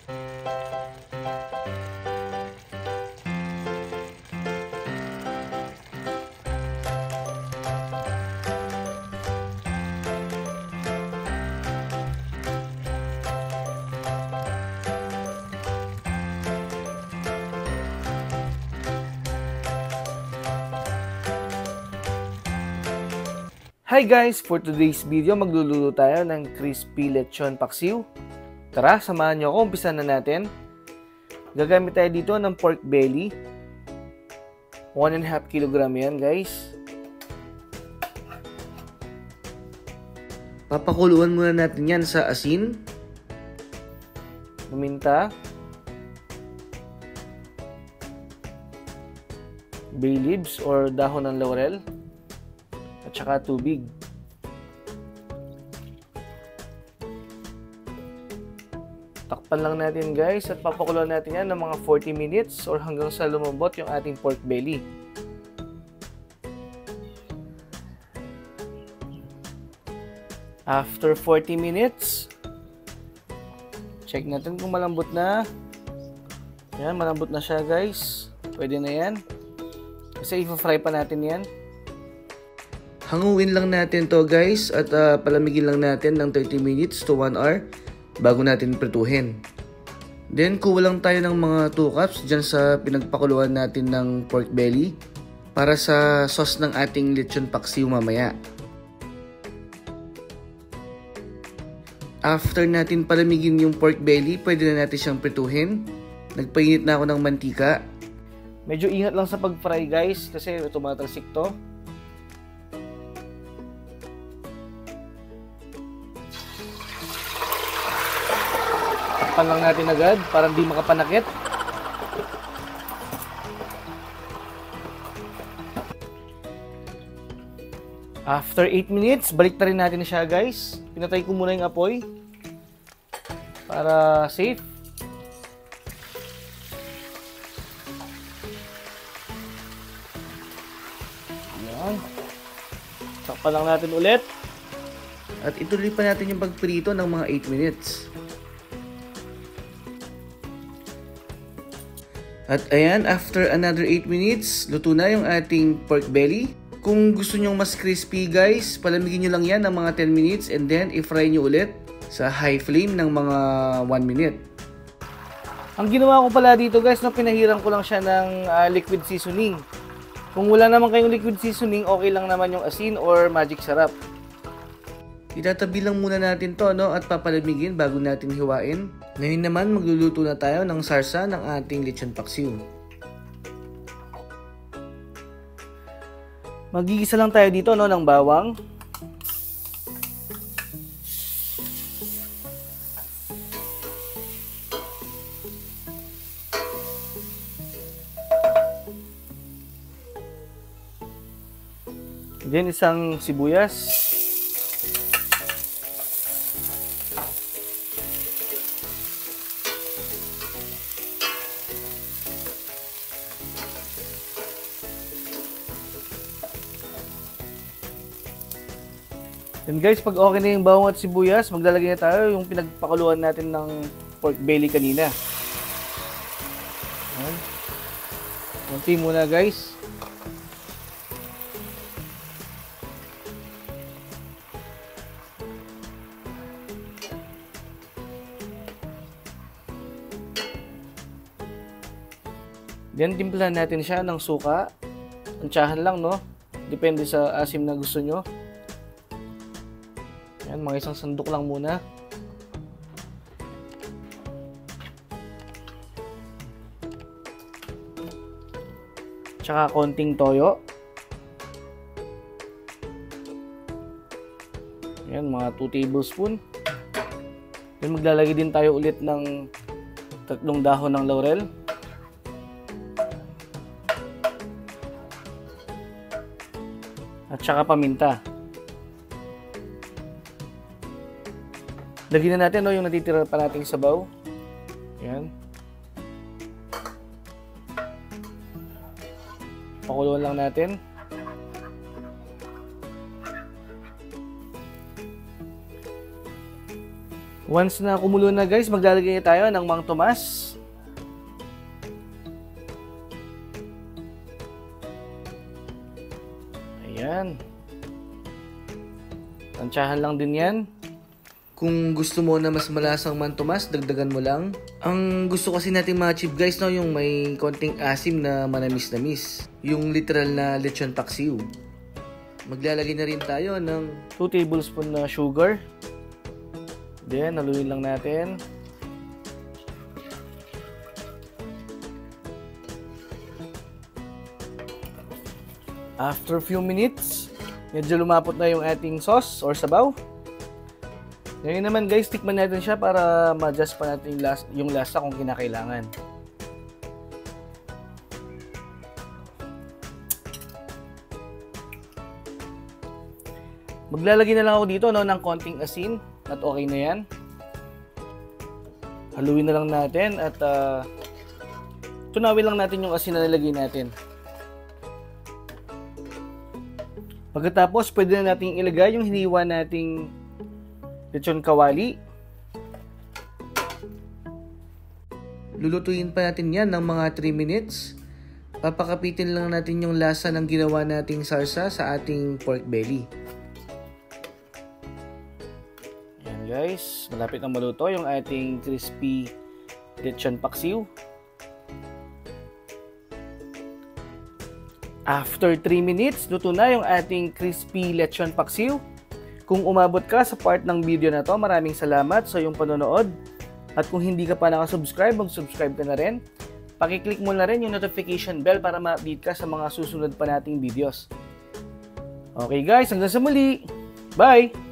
Hi guys! For today's video, magluluto tayo ng crispy lechon paksiw. Tara, samahan nyo ako. Umpisa na natin. Gagamit tayo dito ng pork belly. 1.5 kg yan guys. Papakuluan muna natin yan sa asin, paminta, bay leaves or dahon ng laurel, at saka tubig. Takpan lang natin guys at papakuluan natin yan ng mga 40 minutes or hanggang sa lumambot yung ating pork belly. After 40 minutes, check natin kung malambot na. Yan, malambot na siya guys. Pwede na yan. Kasi i-fry pa natin yan. Hanguin lang natin to guys at palamigin lang natin ng 30 minutes to 1 hour bago natin prituhin. Then kuha lang tayo ng mga 2 cups dyan sa pinagpakuluan natin ng pork belly para sa sauce ng ating lechon paksiw mamaya. After natin palamigin yung pork belly, pwede na natin siyang prituhin. Nagpainit na ako ng mantika. Medyo ingat lang sa pag-fry guys kasi tumatalsik to. Takpan lang natin agad para hindi makapanakit. After 8 minutes, balik na rin natin siya guys. Pinatay ko muna yung apoy para safe. Ayan. Takpan lang natin ulit. At ituloy pa natin yung pagprito ng mga 8 minutes. At ayan, after another 8 minutes, luto na yung ating pork belly. Kung gusto nyo mas crispy guys, palamigin nyo lang yan ng mga 10 minutes and then i-fry nyo ulit sa high flame ng mga 1 minute. Ang ginawa ko pala dito guys, no, pinahiran ko lang siya ng liquid seasoning. Kung wala naman kayong liquid seasoning, okay lang naman yung asin or magic sarap. Itatabi lang muna natin to, no, at papalamigin bago natin hiwain. Ngayon naman magluluto na tayo ng sarsa ng ating lechon paksiw. Magigisa lang tayo dito, no, ng bawang. Then isang sibuyas. Then guys, pag okay na yung bawang at sibuyas, maglalagay na tayo yung pinagpakuluan natin ng pork belly kanina. Ayan. Konti muna guys. Then timplahan natin siya ng suka. Tansyahan lang, no? Depende sa asim na gusto nyo. Yan, mga isang sandok lang muna. Tsaka konting toyo. Yan, mga 2 tablespoon. Then maglalagay din tayo ulit ng 3 dahon ng laurel. At saka paminta. Lagyan na natin, no, yung natitira pa nating sabaw. Ayan. Pakuluan lang natin. Once na kumulo na guys, maglalagay tayo ng Mang Tomas. Ayan. Tansyahan lang din yan. Kung gusto mo na mas malasang Mang Tomas, dagdagan mo lang. Ang gusto kasi natin ma-achieve guys, no, yung may konting asim na manamis-namis. Yung literal na lechon paksiw. Maglalagay na rin tayo ng 2 tablespoon na sugar. Then, haluin lang natin. After few minutes, medyo lumapot na yung ating sauce or sabaw. Ngayon naman guys, tikman natin siya para ma-adjust pa natin yung lasa kung kinakailangan. Maglalagay na lang ako dito ng konting asin at okay na yan. Haluin na lang natin at tunawin lang natin yung asin na nilagay natin. Pagkatapos, pwede na natin ilagay yung hiniwa nating lechon kawali. Lulutuin pa natin yan ng mga 3 minutes. Papakapitin lang natin yung lasa ng ginawa nating sarsa sa ating pork belly. Yan guys, malapit na maluto yung ating crispy lechon paksiw. After 3 minutes, luto na yung ating crispy lechon paksiw. Kung umabot ka sa part ng video na to, maraming salamat sa iyong panonood. At kung hindi ka pa nakasubscribe, mag-subscribe ka na rin. Pakiclick mo na rin yung notification bell para ma-update ka sa mga susunod pa nating videos. Okay guys, hanggang sa muli. Bye!